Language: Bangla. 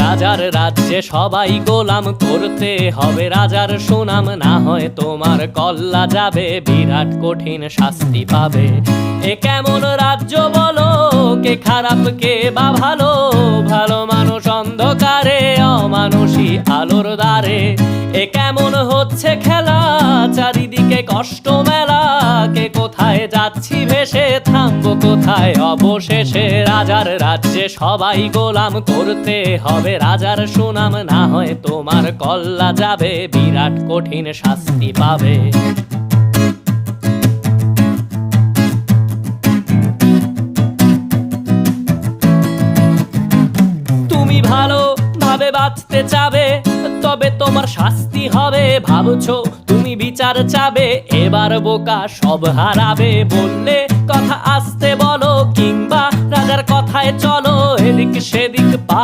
রাজার রাজ্যে সবাই গোলাম, করতে হবে রাজার সুনাম, না হয় তোমার কল্লা যাবে, বিরাট কঠিন শাস্তি পাবে। এ কেমন রাজ্য বলো, কে খারাপ কে বা ভালো, ভালো মানুষ অন্ধকারে, অমানুষী আলোর দ্বারে। এ কেমন হচ্ছে খেলা, চারিদিকে কষ্ট মেলা, কে কোথায় যাচ্ছি ভেসে, থামবো কোথায় অবশেষে। রাজার রাজ্যে সবাই গোলাম, করতে হবে রাজার সুনাম, না হয় তোমার কল্লা যাবে, বিরাট কঠিন শাস্তি পাবে। তুমি ভালো ভাবে বাঁচতে চাবে, তবে তোমার শাস্তি হবে। ভাবছো তুমি বিচার চাবে, এবার বোকা সব হারাবে। বললে কথা আসতে বলো, কিংবা রাজার কথায় চলো, এদিক সেদিক